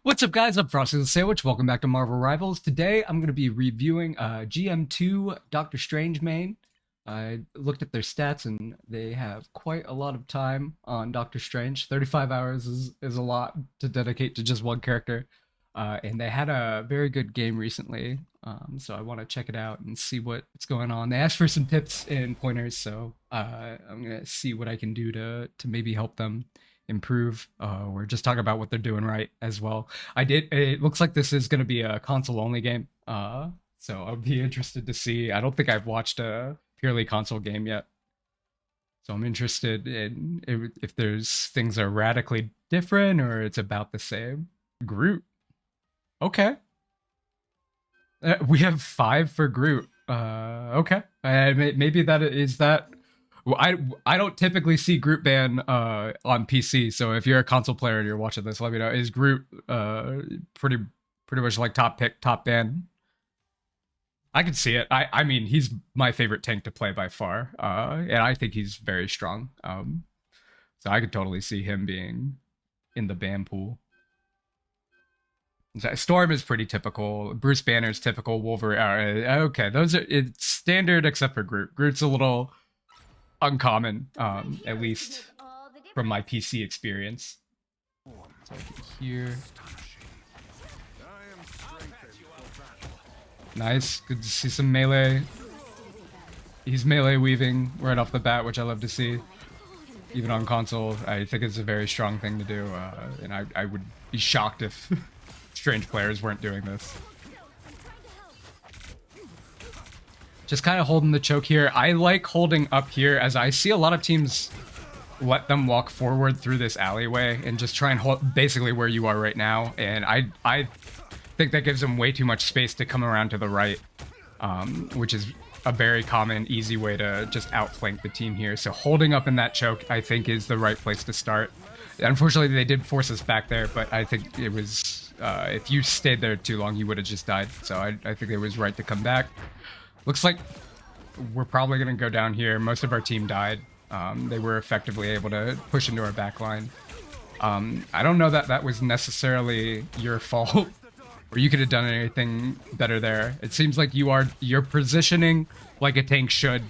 What's up, guys? I'm Frosty the Sandwich. Welcome back to Marvel Rivals. Today, I'm going to be reviewing GM2 Doctor Strange main. I looked at their stats, and they have quite a lot of time on Doctor Strange. 35 hours is a lot to dedicate to just one character. And they had a very good game recently, so I want to check it out and see what's going on. They asked for some tips and pointers, so I'm going to see what I can do to maybe help them improve or just talk about what they're doing right as well. It looks like this is going to be a console only game, so I'll be interested to see. I don't think I've watched a purely console game yet, so I'm interested in if there's things that are radically different or it's about the same. Groot. Okay. We have 5 for Groot. Okay. Maybe that is that. Well, I don't typically see Groot ban on PC, so if you're a console player and you're watching this, let me know. Is Groot pretty much like top pick, top ban? I can see it. I mean, he's my favorite tank to play by far, and I think he's very strong. So I could totally see him being in the ban pool. Storm is pretty typical. Bruce Banner's typical. Wolverine. Okay, those are it's standard except for Groot. Groot's a little uncommon, at least from my PC experience. So here. Nice. Good to see some melee. He's melee weaving right off the bat, which I love to see. Even on console, I think it's a very strong thing to do, and I would be shocked if Strange players weren't doing this. Just kind of holding the choke here. I like holding up here as I see a lot of teams let them walk forward through this alleyway and just try and hold basically where you are right now. And I think that gives them way too much space to come around to the right, which is a very common, easy way to just outflank the team here. So holding up in that choke, I think, is the right place to start. Unfortunately, they did force us back there, but I think it was... if you stayed there too long, you would have just died. So I think it was right to come back. Looks like we're probably going to go down here. Most of our team died. They were effectively able to push into our back line. I don't know that that was necessarily your fault, or you could have done anything better there. It seems like you're positioning like a tank should,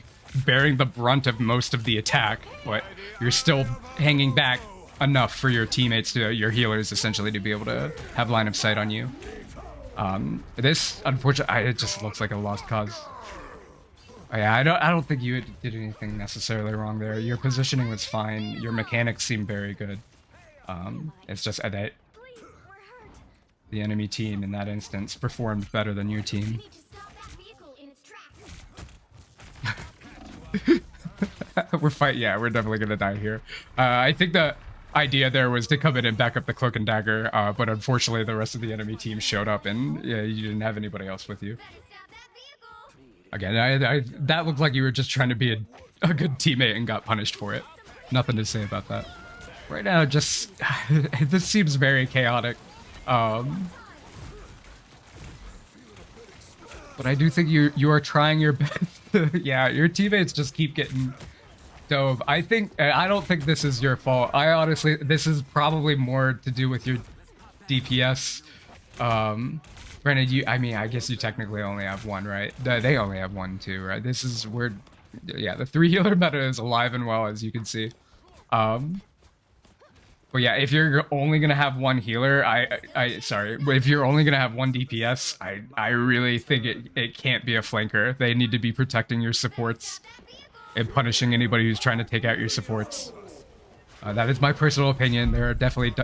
bearing the brunt of most of the attack, but you're still hanging back enough for your teammates, your healers essentially, to be able to have line of sight on you. This, unfortunately, it just looks like a lost cause. Yeah, I don't think you did anything necessarily wrong there. Your positioning was fine. Your mechanics seem very good. It's just that the enemy team in that instance performed better than your team. We're fighting. Yeah, we're definitely gonna die here. I think the idea there was to come in and back up the cloak and dagger, but unfortunately the rest of the enemy team showed up, and yeah, you didn't have anybody else with you. Again, that looked like you were just trying to be a good teammate and got punished for it. Nothing to say about that. Right now, just this seems very chaotic. But I do think you are trying your best. Yeah, your teammates just keep getting dove. I don't think this is your fault. I honestly, this is probably more to do with your DPS. Granted, I mean, I guess you technically only have one, right? They only have one too, right? This is where, yeah, the 3 healer meta is alive and well, as you can see. But yeah, if you're only gonna have one healer, sorry, but if you're only gonna have one DPS, I really think it can't be a flanker. They need to be protecting your supports and punishing anybody who's trying to take out your supports. That is my personal opinion. There are definitely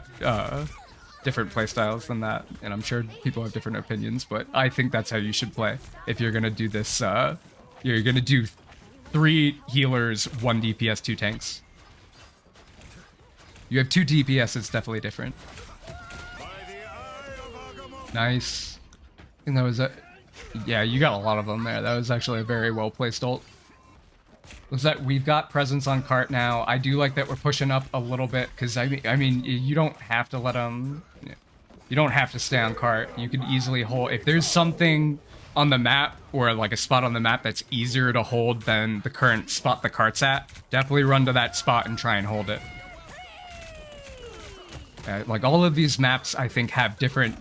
different playstyles than that, and I'm sure people have different opinions, but I think that's how you should play. If you're gonna do this, you're gonna do 3 healers, 1 DPS, 2 tanks. You have 2 DPS, it's definitely different. Nice. I think that was yeah, you got a lot of them there. That was actually a very well placed ult. Looks like we've got presence on cart now. I do like that we're pushing up a little bit, because I mean, you don't have to let them. You don't have to stay on cart. You can easily hold. If there's something on the map, or like a spot on the map that's easier to hold than the current spot the cart's at, definitely run to that spot and try and hold it. Like all of these maps, I think, have different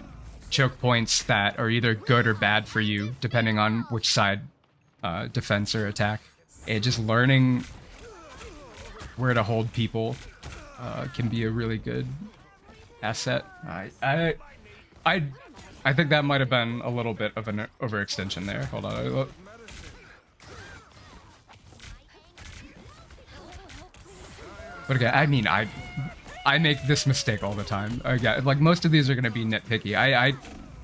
choke points that are either good or bad for you, depending on which side, defense or attack. And just learning where to hold people can be a really good asset. I think that might have been a little bit of an overextension there. Hold on. But again, I mean, I make this mistake all the time. Again, like most of these are going to be nitpicky. I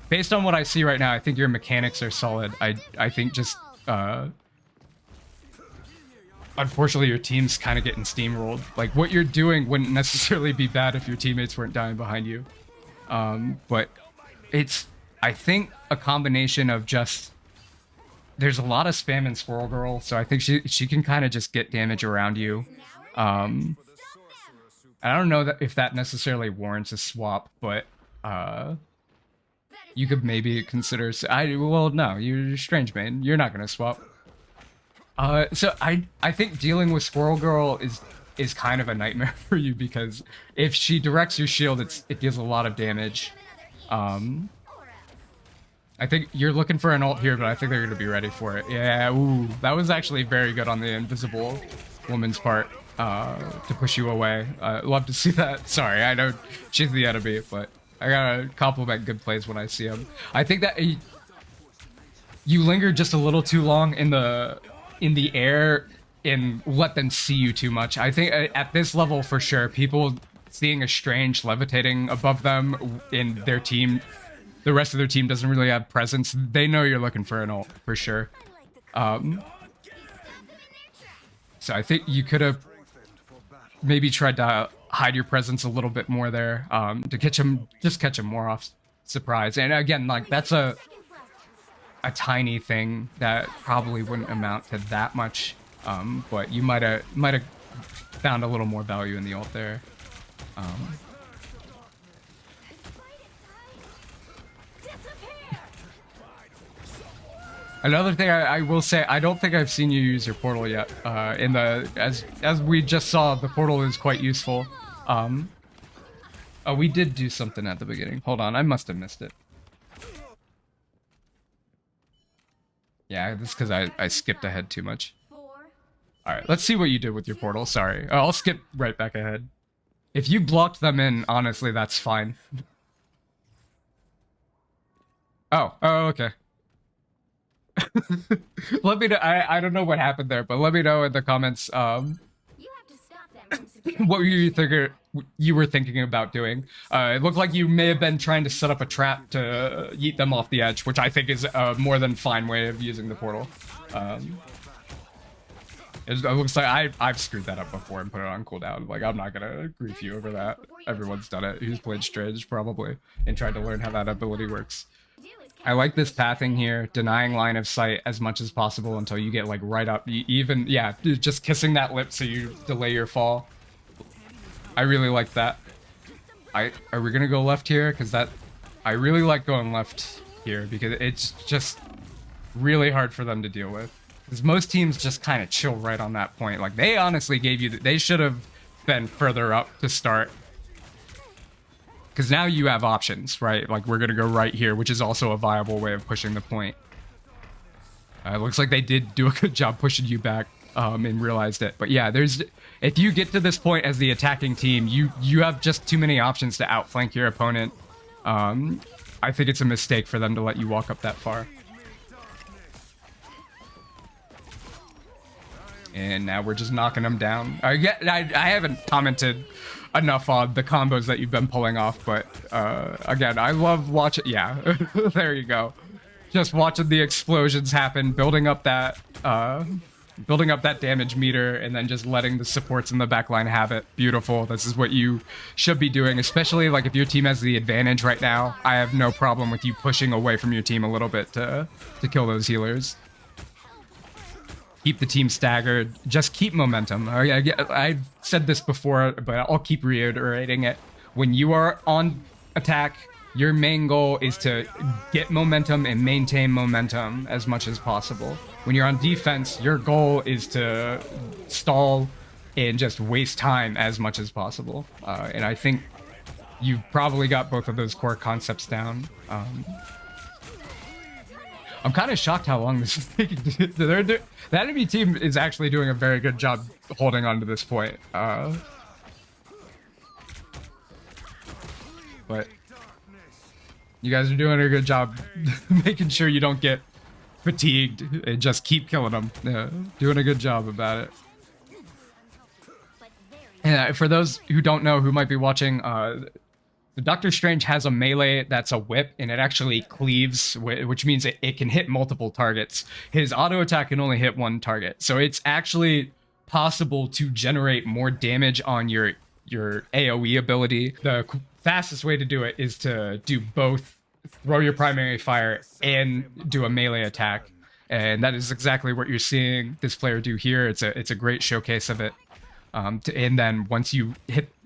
based on what I see right now, I think your mechanics are solid. I think just unfortunately your team's kind of getting steamrolled. Like what you're doing wouldn't necessarily be bad if your teammates weren't dying behind you. But it's, I think, a combination of just there's a lot of spam in Squirrel Girl, so I think she can kind of just get damage around you. I don't know if that necessarily warrants a swap, but you could maybe consider. Well, no, you're Strange Bane. You're not gonna swap. So I think dealing with Squirrel Girl is kind of a nightmare for you because if she directs your shield, it deals a lot of damage. I think you're looking for an ult here, but I think they're gonna be ready for it. Yeah, ooh, that was actually very good on the invisible woman's part to push you away. Love to see that. Sorry, I know she's the enemy, but I gotta compliment good plays when I see them. I think that you linger just a little too long in the air and let them see you too much. I think at this level for sure, people seeing a Strange levitating above them in their team, the rest of their team doesn't really have presence. They know you're looking for an ult for sure. So I think you could have maybe tried to hide your presence a little bit more there to catch him more off surprise. And again, like that's a tiny thing that probably wouldn't amount to that much, but you might have found a little more value in the ult there. Another thing I will say, I don't think I've seen you use your portal yet. As we just saw, the portal is quite useful. Oh, we did do something at the beginning. Hold on, I must have missed it. Yeah, this is because I skipped ahead too much. Alright, let's see what you did with your portal. Sorry. I'll skip right back ahead. If you blocked them in, honestly, that's fine. Oh, okay. Let me know. I don't know what happened there, but let me know in the comments what you were thinking about doing. It looked like you may have been trying to set up a trap to yeet them off the edge, which I think is a more than fine way of using the portal. It looks like I've screwed that up before and put it on cooldown. Like, I'm not gonna grief you over that. Everyone's done it. Who's played Strange, probably, and tried to learn how that ability works. I like this pathing here, denying line of sight as much as possible until you get like right up. Yeah, just kissing that lip so you delay your fall. I really like that. Are we gonna go left here? Because I really like going left here because it's just really hard for them to deal with. Because most teams just kind of chill right on that point. Like they honestly gave you they should have been further up to start. Because now you have options, right? Like, we're going to go right here, which is also a viable way of pushing the point. It looks like they did do a good job pushing you back and realized it. But yeah, if you get to this point as the attacking team, you have just too many options to outflank your opponent. I think it's a mistake for them to let you walk up that far. And now we're just knocking them down. I haven't commented enough on the combos that you've been pulling off, but again, I love watching. Yeah, there you go. Just watching the explosions happen, building up that damage meter, and then just letting the supports in the backline have it. Beautiful. This is what you should be doing, especially like if your team has the advantage right now. I have no problem with you pushing away from your team a little bit to kill those healers. Keep the team staggered. Just keep momentum. I've said this before, but I'll keep reiterating it. When you are on attack, your main goal is to get momentum and maintain momentum as much as possible. When you're on defense, your goal is to stall and just waste time as much as possible. And I think you've probably got both of those core concepts down. I'm kind of shocked how long this is taking. The enemy team is actually doing a very good job holding on to this point. But you guys are doing a good job making sure you don't get fatigued and just keep killing them. Doing a good job about it. And for those who don't know, who might be watching, the Doctor Strange has a melee that's a whip, and it actually cleaves, which means it can hit multiple targets. His auto attack can only hit one target, so it's actually possible to generate more damage on your AoE ability. The fastest way to do it is to do both, throw your primary fire and do a melee attack, and that is exactly what you're seeing this player do here. It's a great showcase of it. And then once you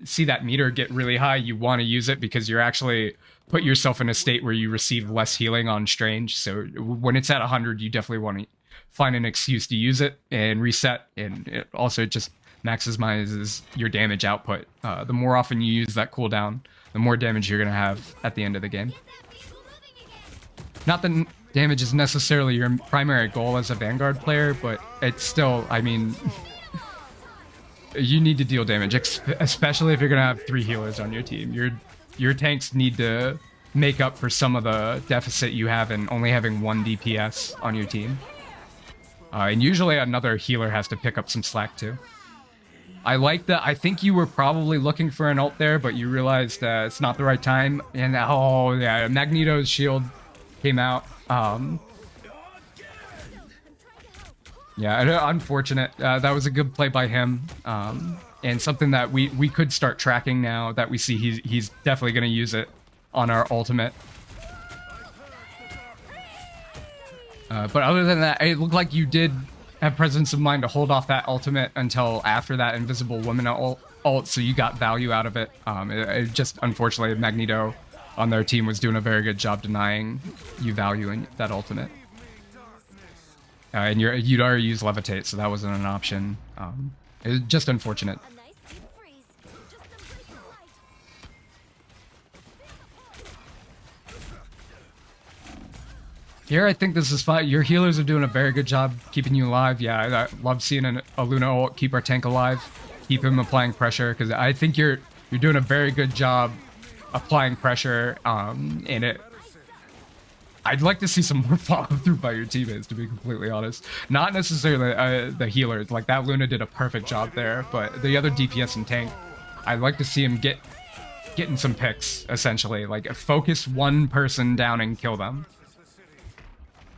see that meter get really high, you want to use it because you're actually put yourself in a state where you receive less healing on Strange. So when it's at 100, you definitely want to find an excuse to use it and reset. And it also just maximizes your damage output. The more often you use that cooldown, the more damage you're going to have at the end of the game. Not that damage is necessarily your primary goal as a Vanguard player, but it's still, I mean... You need to deal damage, especially if you're going to have 3 healers on your team. Your tanks need to make up for some of the deficit you have in only having 1 DPS on your team. And usually another healer has to pick up some slack too. I like that. I think you were probably looking for an ult there, but you realized it's not the right time. And oh yeah, Magneto's shield came out. Yeah, unfortunate. That was a good play by him, and something that we could start tracking now that we see he's definitely going to use it on our ultimate. But other than that, it looked like you did have presence of mind to hold off that ultimate until after that Invisible Woman ult, so you got value out of it. It just, unfortunately, Magneto on their team was doing a very good job denying you value in that ultimate. And you'd already used Levitate, so that wasn't an option. It was just unfortunate. Here, I think this is fine. Your healers are doing a very good job keeping you alive. Yeah, I love seeing a Luna ult keep our tank alive, keep him applying pressure, because I think you're doing a very good job applying pressure, and it... I'd like to see some more follow-through by your teammates, to be completely honest. Not necessarily the healers. Like, that Luna did a perfect job there, but the other DPS and tank, I'd like to see him getting some picks, essentially. Like, focus one person down and kill them.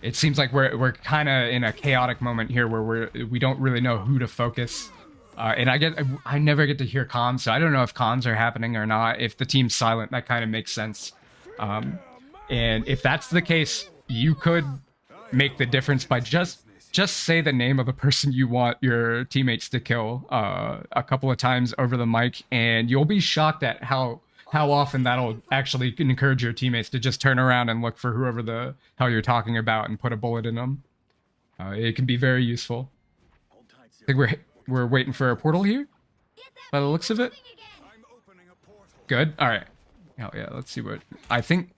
It seems like we're kind of in a chaotic moment here where we don't really know who to focus. And I never get to hear comms, so I don't know if comms are happening or not. If the team's silent, that kind of makes sense. And if that's the case, you could make the difference by just say the name of the person you want your teammates to kill a couple of times over the mic, and you'll be shocked at how often that'll actually encourage your teammates to just turn around and look for whoever the hell you're talking about and put a bullet in them. It can be very useful. I think we're waiting for a portal here, by the looks of it. Good. All right. Hell yeah, let's see what... I think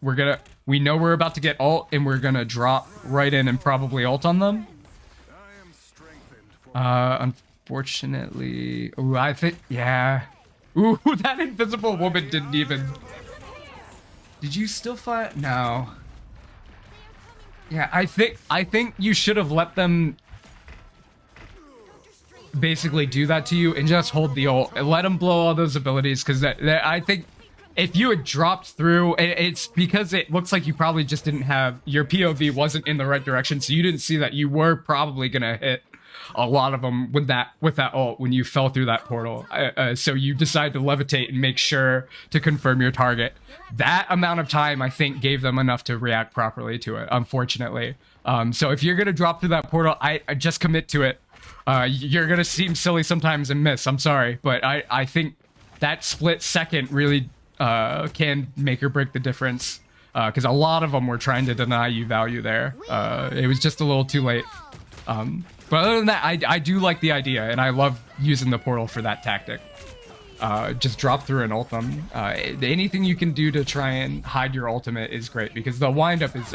we know we're about to get ult, and we're gonna drop right in and probably ult on them. Unfortunately... Ooh, I think... Yeah. Ooh, that Invisible Woman didn't even... Did you still fight? No. Yeah, I think you should have let them basically do that to you and just hold the ult and let them blow all those abilities, because I think... If you had dropped through, it's because it looks like you probably just didn't have... Your POV wasn't in the right direction, so you didn't see that you were probably going to hit a lot of them with that ult when you fell through that portal. So you decide to levitate and make sure to confirm your target. That amount of time, I think, gave them enough to react properly to it, unfortunately. So if you're going to drop through that portal, I just commit to it. You're going to seem silly sometimes and miss. I'm sorry, but I think that split second really... can make or break the difference, because a lot of them were trying to deny you value there. It was just a little too late. But other than that, I do like the idea, and I love using the portal for that tactic. just drop through and ult them. Anything you can do to try and hide your ultimate is great, because the windup is,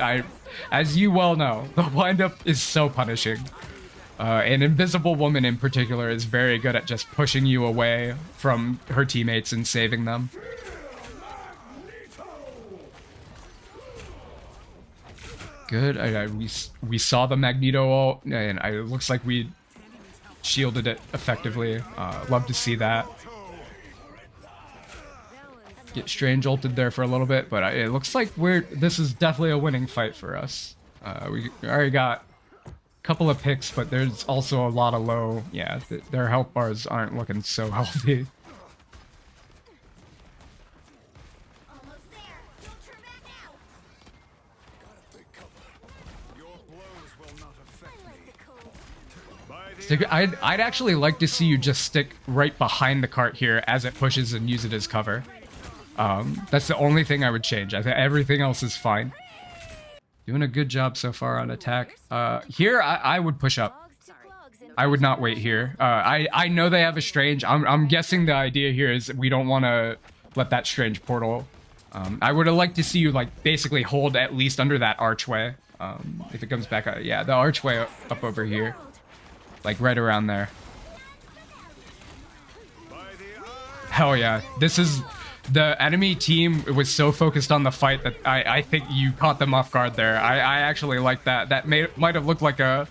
as you well know, the windup is so punishing. And Invisible Woman in particular is very good at just pushing you away from her teammates and saving them. Good. We saw the Magneto ult, and it looks like we shielded it effectively. Love to see that. Get Strange ulted there for a little bit, but it looks like this is definitely a winning fight for us. We already got a couple of picks, but there's also a lot of low. Yeah, their health bars aren't looking so healthy. I'd actually like to see you just stick right behind the cart here as it pushes and use it as cover. That's the only thing I would change. I think everything else is fine. Doing a good job so far on attack. Here, I would push up. I would not wait here. I know they have a Strange. I'm guessing the idea here is we don't want to let that Strange portal. I would have liked to see you, like, basically hold at least under that archway. If it comes back out. Yeah, the archway up over here. Like, right around there. Hell yeah. This is... The enemy team was so focused on the fight that I think you caught them off guard there. I actually like that. That might have looked like a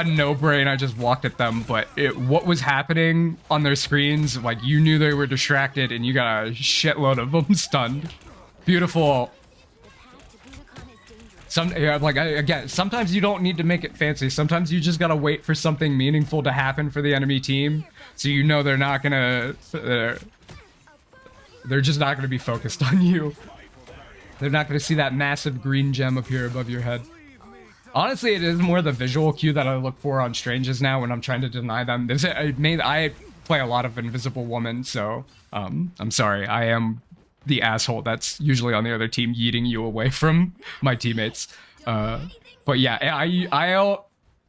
no-brain. I just walked at them, but what was happening on their screens, like, you knew they were distracted and you got a shitload of them stunned. Beautiful. Again, sometimes you don't need to make it fancy. Sometimes you just gotta wait for something meaningful to happen for the enemy team, so you know they're not gonna... They're just not going to be focused on you. They're not going to see that massive green gem appear above your head. Honestly, it is more the visual cue that I look for on Stranges now when I'm trying to deny them. I play a lot of Invisible Woman, so I'm sorry. I am the asshole that's usually on the other team yeeting you away from my teammates. But yeah, I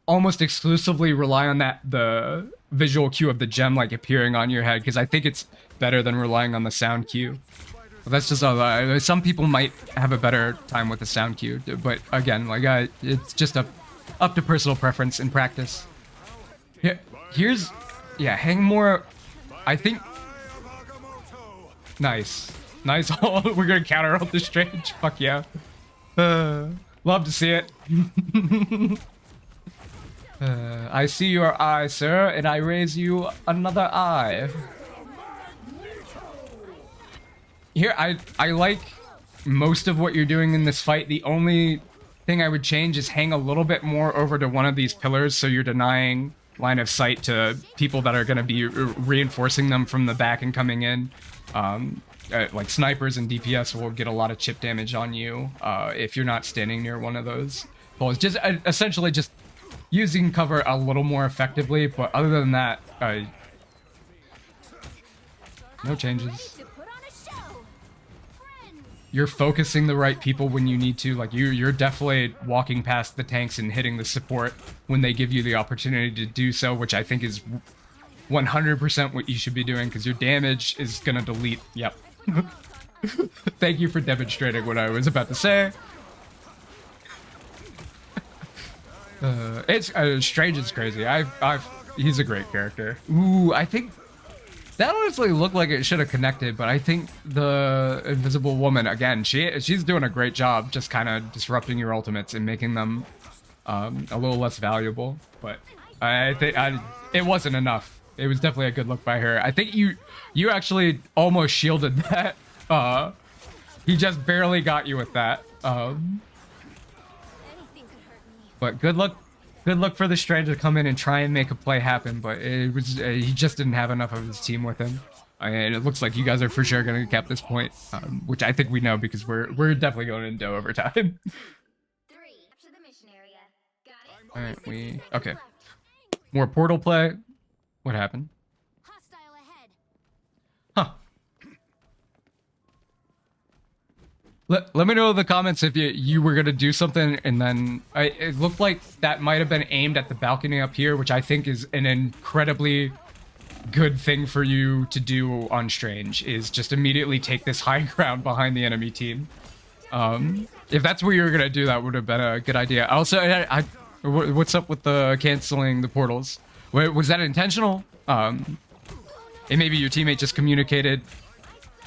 almost exclusively rely on the visual cue of the gem like appearing on your head, because I think it's better than relying on the sound cue. But that's just some people might have a better time with the sound cue, but again, like it's just up to personal preference in practice. Yeah, hang more. I think. Nice. We're gonna counter ult the Strange. Fuck yeah. Love to see it. I see your eye, sir, and I raise you another eye. Here, I like most of what you're doing in this fight. The only thing I would change is hang a little bit more over to one of these pillars, so you're denying line of sight to people that are going to be reinforcing them from the back and coming in. Like snipers and DPS will get a lot of chip damage on you if you're not standing near one of those poles. Just essentially just using cover a little more effectively, but other than that, no changes. You're focusing the right people when you need to. Like, you're definitely walking past the tanks and hitting the support when they give you the opportunity to do so, which I think is 100% what you should be doing, because your damage is gonna delete. Yep. Thank you for demonstrating what I was about to say. It's Strange is crazy. He's a great character. Ooh, I think that honestly looked like it should have connected, but I think the Invisible Woman, again, she's doing a great job just kind of disrupting your ultimates and making them a little less valuable. But I think it wasn't enough. It was definitely a good look by her. I think you actually almost shielded that. He just barely got you with that. But good luck for the Strange to come in and try and make a play happen, but it was he just didn't have enough of his team with him. And it looks like you guys are for sure going to cap this point, which I think we know because we're definitely going into overtime. All right, okay. More portal play. What happened? Huh. Let me know in the comments if you were going to do something, and then it looked like that might have been aimed at the balcony up here, which I think is an incredibly good thing for you to do on Strange is just immediately take this high ground behind the enemy team. If that's what you were gonna do, that would have been a good idea. Also, what's up with the canceling the portals? Was that intentional? And maybe your teammate just communicated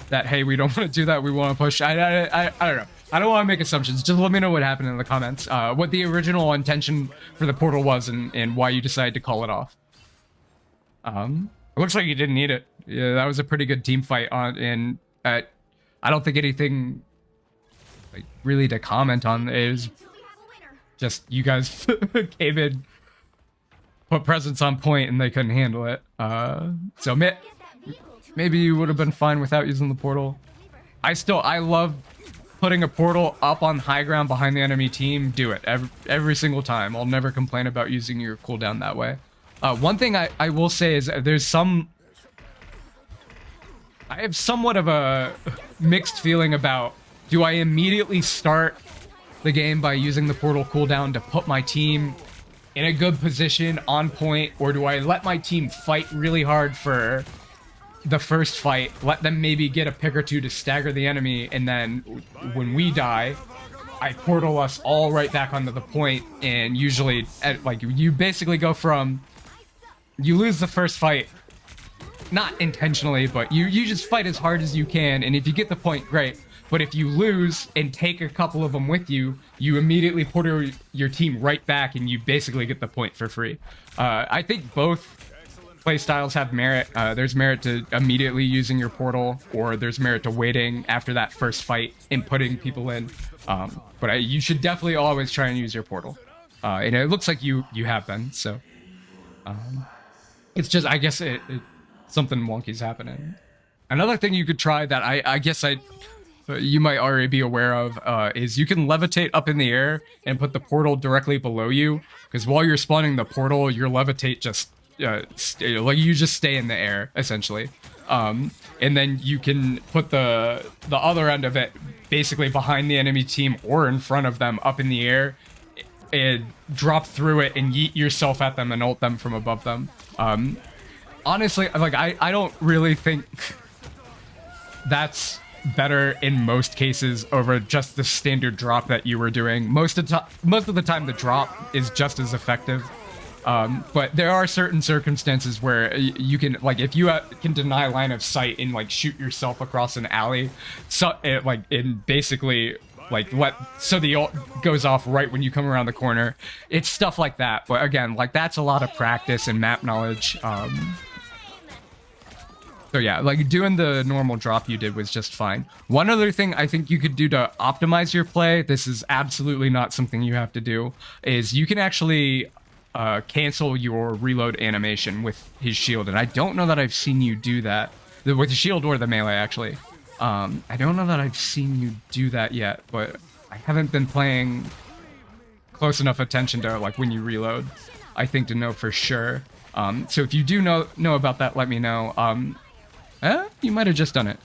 that, hey, we don't want to do that, we want to push. I don't know. I don't want to make assumptions. Just let me know what happened in the comments. What the original intention for the portal was and why you decided to call it off. It looks like you didn't need it. Yeah, that was a pretty good team fight I don't think anything like really to comment on. It was just you guys came in, put presents on point, and they couldn't handle it. So maybe you would have been fine without using the portal. I love putting a portal up on high ground behind the enemy team. Do it every single time. I'll never complain about using your cooldown that way. One thing I will say is I have somewhat of a mixed feeling about, do I immediately start the game by using the portal cooldown to put my team in a good position, on point, or do I let my team fight really hard for the first fight, let them maybe get a pick or two to stagger the enemy, and then when we die, I portal us all right back onto the point, and usually, like, you basically go from, you lose the first fight, not intentionally, but you just fight as hard as you can, and if you get the point, great. But if you lose and take a couple of them with you, you immediately portal your team right back, and you basically get the point for free. I think both playstyles have merit. There's merit to immediately using your portal, or there's merit to waiting after that first fight and putting people in. But you should definitely always try and use your portal. And it looks like you have been, so... it's just, I guess something wonky's happening. Another thing you could try that I guess you might already be aware of is you can levitate up in the air and put the portal directly below you, because while you're spawning the portal, your levitate just like you just stay in the air essentially, and then you can put the other end of it basically behind the enemy team or in front of them up in the air and drop through it and yeet yourself at them and ult them from above them. Honestly, like I don't really think that's better in most cases over just the standard drop that you were doing. Most of the time the drop is just as effective. But there are certain circumstances where you can, like, if you can deny line of sight and like shoot yourself across an alley, so like in basically like so the ult goes off right when you come around the corner. It's stuff like that. But again, like that's a lot of practice and map knowledge. So yeah, like doing the normal drop you did was just fine. One other thing I think you could do to optimize your play, this is absolutely not something you have to do, is you can actually cancel your reload animation with his shield. And I don't know that I've seen you do that. With the shield or the melee, actually. I don't know that I've seen you do that yet, but I haven't been playing close enough attention to like when you reload, I think, to know for sure. So if you do know about that, let me know. You might have just done it.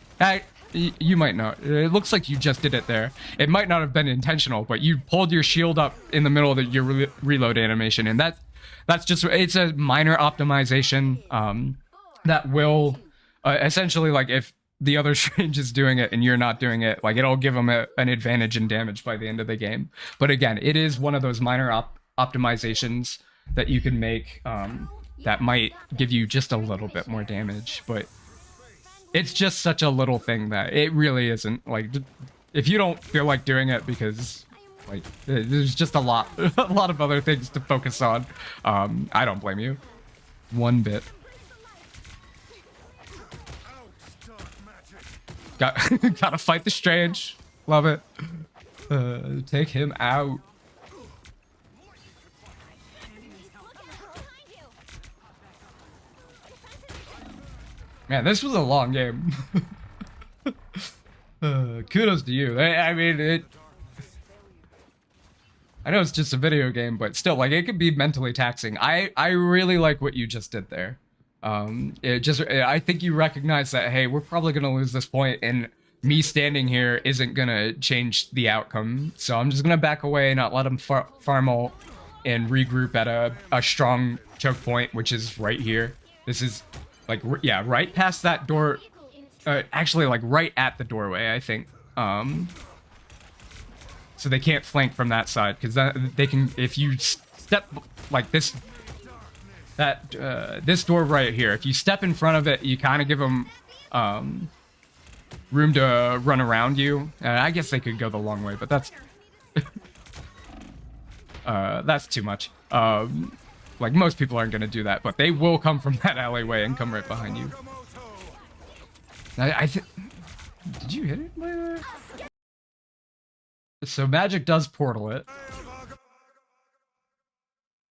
You might not. It looks like you just did it there. It might not have been intentional, but you pulled your shield up in the middle of your reload animation, and that's just, it's a minor optimization that will essentially, like, if the other Strange is doing it and you're not doing it, like, it'll give them an advantage in damage by the end of the game. But again, it is one of those minor optimizations that you can make that might give you just a little bit more damage, but it's just such a little thing that it really isn't, like, if you don't feel like doing it because, like, there's just a lot of other things to focus on, I don't blame you one bit. Gotta fight the Strange. Love it. Take him out. Man, this was a long game. Kudos to you. I mean, I know it's just a video game, but still, like, it could be mentally taxing. I really like what you just did there. I think you recognize that, hey, we're probably gonna lose this point, and me standing here isn't gonna change the outcome. So I'm just gonna back away, not let him farm ult, and regroup at a strong choke point, which is right here. This is Like, yeah, right past that door. Actually, like right at the doorway, I think. So they can't flank from that side because they can. If you step like this, this door right here. If you step in front of it, you kind of give them room to run around you. I guess they could go the long way, but that's too much. Like most people aren't gonna do that, but they will come from that alleyway and come right behind you. Did you hit it by the way? So magic does portal it.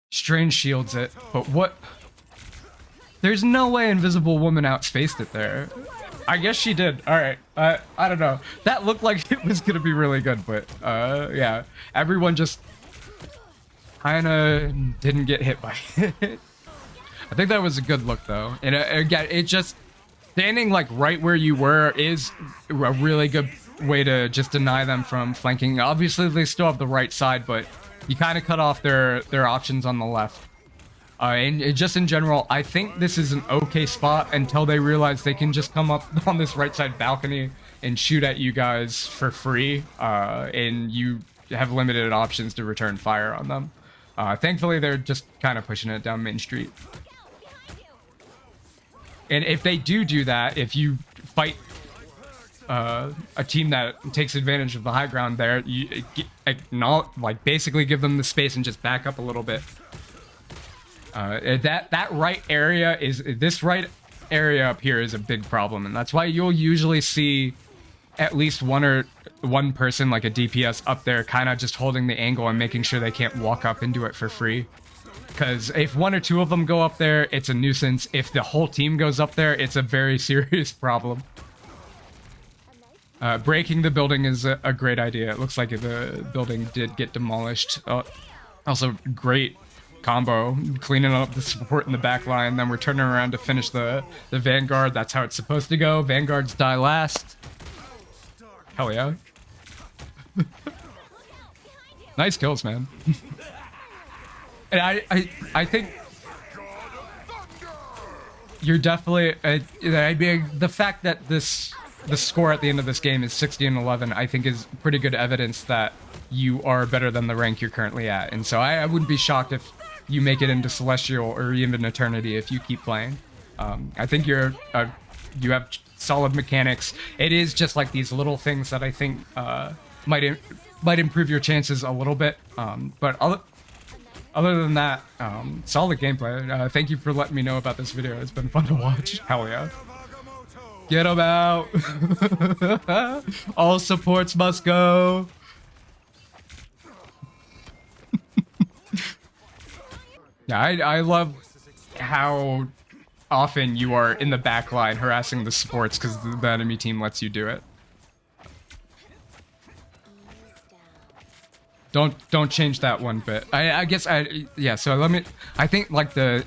Strange shields it, but what? There's no way Invisible Woman outspaced it there. I guess she did. All right. I don't know. That looked like it was gonna be really good, but yeah, everyone just kind of didn't get hit by it. I think that was a good look though, and again, it just standing like right where you were is a really good way to just deny them from flanking. Obviously, they still have the right side, but you kind of cut off their options on the left. And just in general, I think this is an okay spot until they realize they can just come up on this right side balcony and shoot at you guys for free, and you have limited options to return fire on them. Thankfully, they're just kind of pushing it down Main Street. And if they do that, if you fight a team that takes advantage of the high ground there, you like basically give them the space and just back up a little bit. That right area is this right area up here is a big problem, and that's why you'll usually see at least one person like a DPS up there kind of just holding the angle and making sure they can't walk up and do it for free. Because if one or two of them go up there, it's a nuisance. If the whole team goes up there, it's a very serious problem. Breaking the building is a great idea. It looks like the building did get demolished. Also, great combo, cleaning up the support in the back line. Then we're turning around to finish the Vanguard. That's how it's supposed to go. Vanguards die last. Hell yeah. Nice kills, man. And I think you're definitely the fact that the score at the end of this game is 60-11, I think is pretty good evidence that you are better than the rank you're currently at. And so I wouldn't be shocked if you make it into Celestial or even Eternity if you keep playing. I think you have solid mechanics. It is just like these little things that I think might improve your chances a little bit. But other than that, solid gameplay. Thank you for letting me know about this video. It's been fun to watch. Hell yeah. Get them out. All supports must go. Yeah, I love how often you are in the back line harassing the supports because the enemy team lets you do it. Don't change that one bit. I guess yeah. So I think like the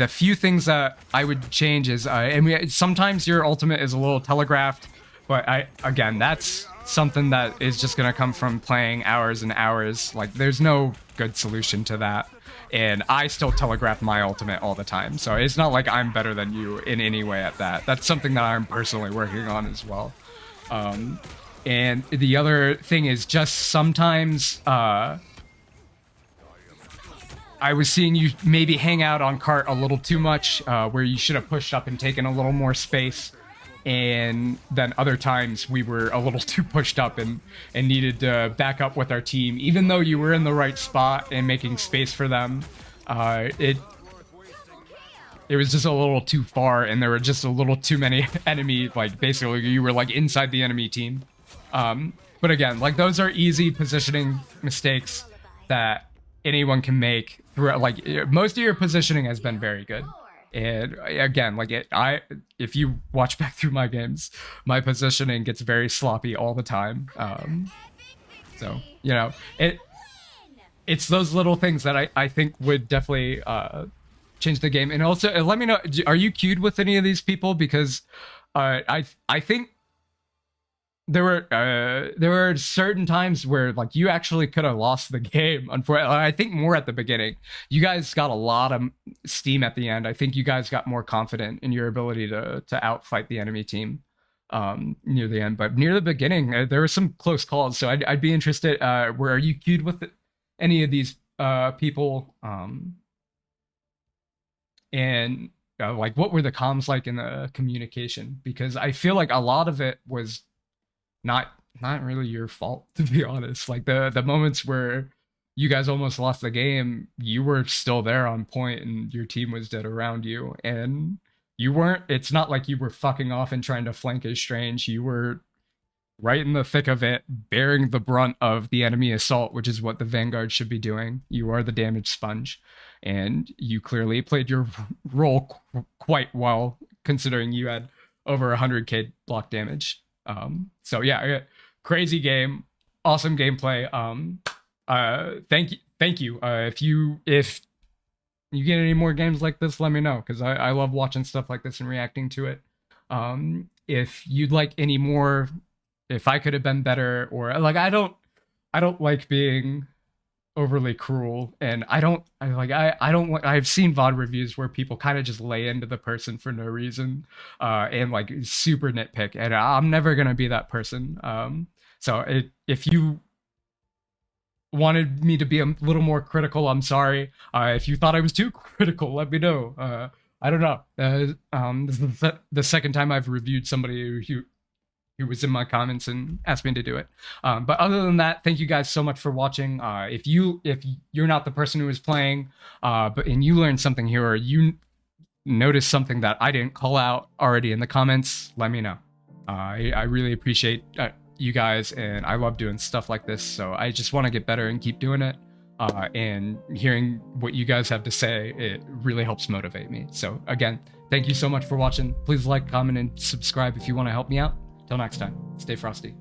few things that I would change is I mean sometimes your ultimate is a little telegraphed, but again that's something that is just gonna come from playing hours and hours. Like there's no good solution to that. And I still telegraph my ultimate all the time, so it's not like I'm better than you in any way at that. That's something that I'm personally working on as well. And the other thing is just sometimes I was seeing you maybe hang out on cart a little too much, where you should have pushed up and taken a little more space. And then other times we were a little too pushed up and needed to back up with our team. Even though you were in the right spot and making space for them, it was just a little too far and there were just a little too many enemy, like basically you were like inside the enemy team. But again, like those are easy positioning mistakes that anyone can make throughout. Like most of your positioning has been very good. And again, like if you watch back through my games, my positioning gets very sloppy all the time. So, you know, it's those little things that I think would definitely change the game. And also, let me know, are you queued with any of these people? Because I think there were certain times where like you actually could have lost the game. Unfortunately, I think more at the beginning. You guys got a lot of steam at the end. I think you guys got more confident in your ability to outfight the enemy team near the end. But near the beginning, there were some close calls. So I'd be interested. Where are you queued with any of these people? And like, what were the comms like in the communication? Because I feel like a lot of it was not really your fault, to be honest. Like the moments where you guys almost lost the game, you were still there on point and your team was dead around you, and you weren't, it's not like you were fucking off and trying to flank as Strange. You were right in the thick of it, bearing the brunt of the enemy assault, which is what the Vanguard should be doing. You are the damage sponge, and you clearly played your role quite well, considering you had over 100k block damage. So yeah, crazy game, awesome gameplay. Thank you. If you get any more games like this, let me know, because I love watching stuff like this and reacting to it. If you'd like any more, if I could have been better, or like I don't like being overly cruel, and I've seen VOD reviews where people kind of just lay into the person for no reason, and like super nitpick, and I'm never gonna be that person. So if you wanted me to be a little more critical, I'm sorry. If you thought I was too critical, let me know. I don't know. This is the second time I've reviewed somebody who was in my comments and asked me to do it. But other than that, thank you guys so much for watching. If you're not the person who is playing, and you learned something here, or you noticed something that I didn't call out already in the comments, let me know. I really appreciate you guys, and I love doing stuff like this. So I just want to get better and keep doing it. And hearing what you guys have to say, it really helps motivate me. So again, thank you so much for watching. Please like, comment, and subscribe if you want to help me out. Till next time, stay frosty.